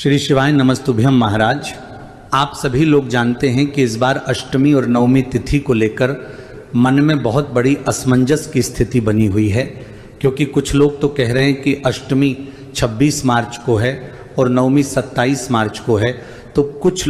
श्री शिवाय नमस्तुभ्यम महाराज। आप सभी लोग जानते हैं कि इस बार अष्टमी और नवमी तिथि को लेकर मन में बहुत बड़ी असमंजस की स्थिति बनी हुई है, क्योंकि कुछ लोग तो कह रहे हैं कि अष्टमी 26 मार्च को है और नवमी 27 मार्च को है। तो कुछ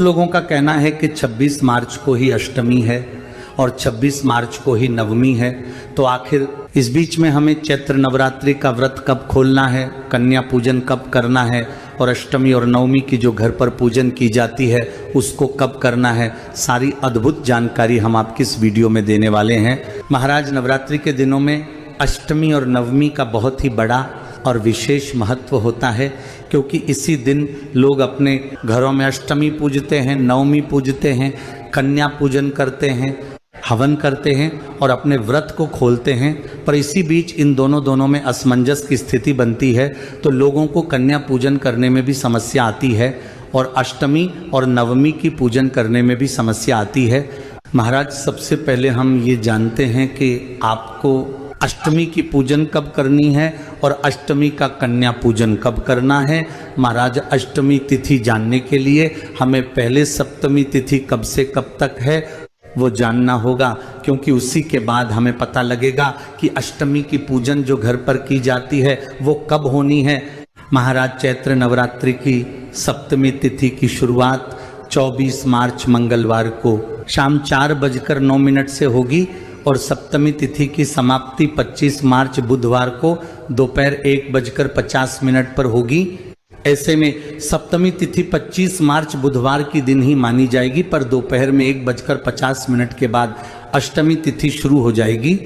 लोगों का कहना है कि 26 मार्च को ही अष्टमी है और 26 मार्च को ही नवमी है। तो आखिर इस बीच में हमें चैत्र नवरात्रि का व्रत कब खोलना है, कन्या पूजन कब करना है और अष्टमी और नवमी की जो घर पर पूजन की जाती है उसको कब करना है, सारी अद्भुत जानकारी हम आपकी इस वीडियो में देने वाले हैं। महाराज, नवरात्रि के दिनों में अष्टमी और नवमी का बहुत ही बड़ा और विशेष महत्व होता है, क्योंकि इसी दिन लोग अपने घरों में अष्टमी पूजते हैं, नवमी पूजते हैं, कन्या पूजन करते हैं, हवन करते हैं और अपने व्रत को खोलते हैं। पर इसी बीच इन दोनों में असमंजस की स्थिति बनती है, तो लोगों को कन्या पूजन करने में भी समस्या आती है और अष्टमी और नवमी की पूजन करने में भी समस्या आती है। महाराज, सबसे पहले हम ये जानते हैं कि आपको अष्टमी की पूजन कब करनी है और अष्टमी का कन्या पूजन कब करना है। महाराज, अष्टमी तिथि जानने के लिए हमें पहले सप्तमी तिथि कब से कब तक है वो जानना होगा, क्योंकि उसी के बाद हमें पता लगेगा कि अष्टमी की पूजन जो घर पर की जाती है वो कब होनी है। महाराज, चैत्र नवरात्रि की सप्तमी तिथि की शुरुआत 24 मार्च मंगलवार को शाम 4:09 से होगी और सप्तमी तिथि की समाप्ति 25 मार्च बुधवार को दोपहर 1:50 पर होगी। ऐसे में सप्तमी तिथि 25 मार्च बुधवार की दिन ही मानी जाएगी, पर दोपहर में 1:50 के बाद अष्टमी तिथि शुरू हो जाएगी।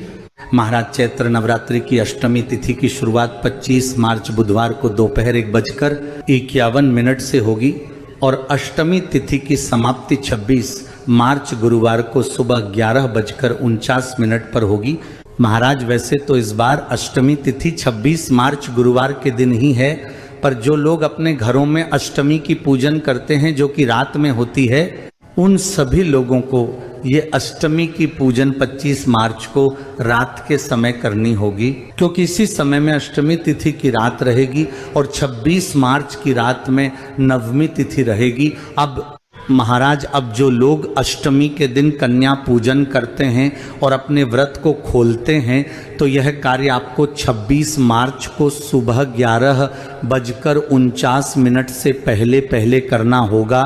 महाराज, चैत्र नवरात्रि की अष्टमी तिथि की शुरुआत 25 मार्च बुधवार को दोपहर 1:51 से होगी और अष्टमी तिथि की समाप्ति 26 मार्च गुरुवार को सुबह 11:49 पर होगी। महाराज, वैसे तो इस बार अष्टमी तिथि 26 मार्च गुरुवार के दिन ही है, पर जो लोग अपने घरों में अष्टमी की पूजन करते हैं जो कि रात में होती है, उन सभी लोगों को ये अष्टमी की पूजन 25 मार्च को रात के समय करनी होगी, क्योंकि इसी समय में अष्टमी तिथि की रात रहेगी और 26 मार्च की रात में नवमी तिथि रहेगी। अब महाराज, अब जो लोग अष्टमी के दिन कन्या पूजन करते हैं और अपने व्रत को खोलते हैं, तो यह कार्य आपको 26 मार्च को सुबह 11:49 से पहले करना होगा,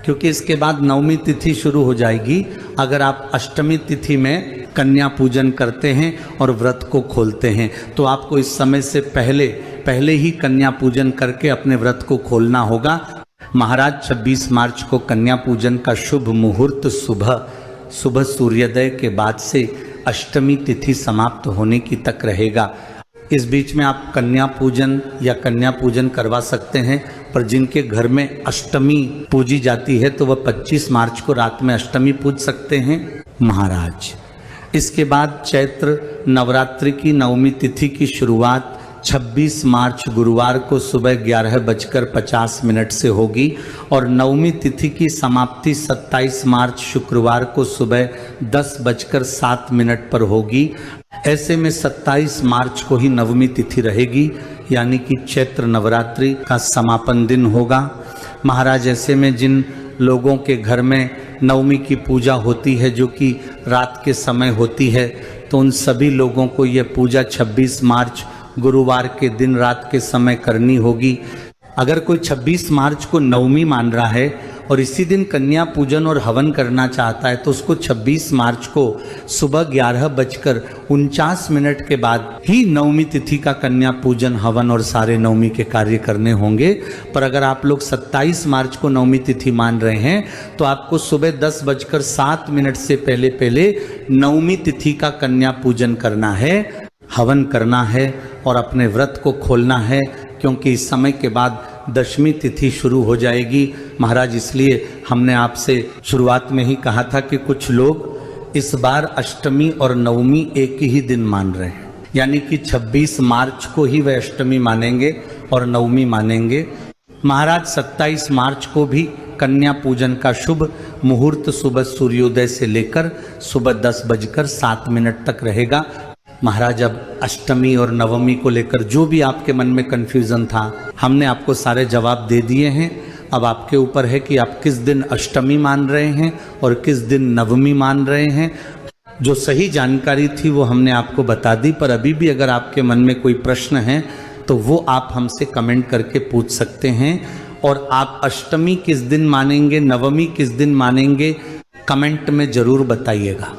क्योंकि इसके बाद नवमी तिथि शुरू हो जाएगी। अगर आप अष्टमी तिथि में कन्या पूजन करते हैं और व्रत को खोलते हैं तो आपको इस समय से पहले ही कन्या पूजन करके अपने व्रत को खोलना होगा। महाराज, 26 मार्च को कन्या पूजन का शुभ मुहूर्त सुबह सूर्योदय के बाद से अष्टमी तिथि समाप्त होने की तक रहेगा। इस बीच में आप कन्या पूजन करवा सकते हैं, पर जिनके घर में अष्टमी पूजी जाती है तो वह 25 मार्च को रात में अष्टमी पूज सकते हैं। महाराज, इसके बाद चैत्र नवरात्रि की नवमी तिथि की शुरुआत 26 मार्च गुरुवार को सुबह 11:50 से होगी और नवमी तिथि की समाप्ति 27 मार्च शुक्रवार को सुबह 10:07 पर होगी। ऐसे में 27 मार्च को ही नवमी तिथि रहेगी, यानी कि चैत्र नवरात्रि का समापन दिन होगा। महाराज, ऐसे में जिन लोगों के घर में नवमी की पूजा होती है जो कि रात के समय होती है, तो उन सभी लोगों को यह पूजा 26 मार्च गुरुवार के दिन रात के समय करनी होगी। अगर कोई 26 मार्च को नवमी मान रहा है और इसी दिन कन्या पूजन और हवन करना चाहता है, तो उसको 26 मार्च को सुबह 11:49 के बाद ही नवमी तिथि का कन्या पूजन, हवन और सारे नवमी के कार्य करने होंगे। पर अगर आप लोग 27 मार्च को नवमी तिथि मान रहे हैं तो आपको सुबह 10:07 से पहले नवमी तिथि का कन्या पूजन करना है, हवन करना है और अपने व्रत को खोलना है, क्योंकि इस समय के बाद दशमी तिथि शुरू हो जाएगी। महाराज, इसलिए हमने आपसे शुरुआत में ही कहा था कि कुछ लोग इस बार अष्टमी और नवमी एक ही दिन मान रहे हैं, यानी कि 26 मार्च को ही वे अष्टमी मानेंगे और नवमी मानेंगे। महाराज, 27 मार्च को भी कन्या पूजन का शुभ मुहूर्त सुबह सूर्योदय से लेकर सुबह 10:07 तक रहेगा। महाराज अब अष्टमी और नवमी को लेकर जो भी आपके मन में कन्फ्यूज़न था, हमने आपको सारे जवाब दे दिए हैं। अब आपके ऊपर है कि आप किस दिन अष्टमी मान रहे हैं और किस दिन नवमी मान रहे हैं। जो सही जानकारी थी वो हमने आपको बता दी, पर अभी भी अगर आपके मन में कोई प्रश्न है तो वो आप हमसे कमेंट करके पूछ सकते हैं। और आप अष्टमी किस दिन मानेंगे, नवमी किस दिन मानेंगे, कमेंट में ज़रूर बताइएगा।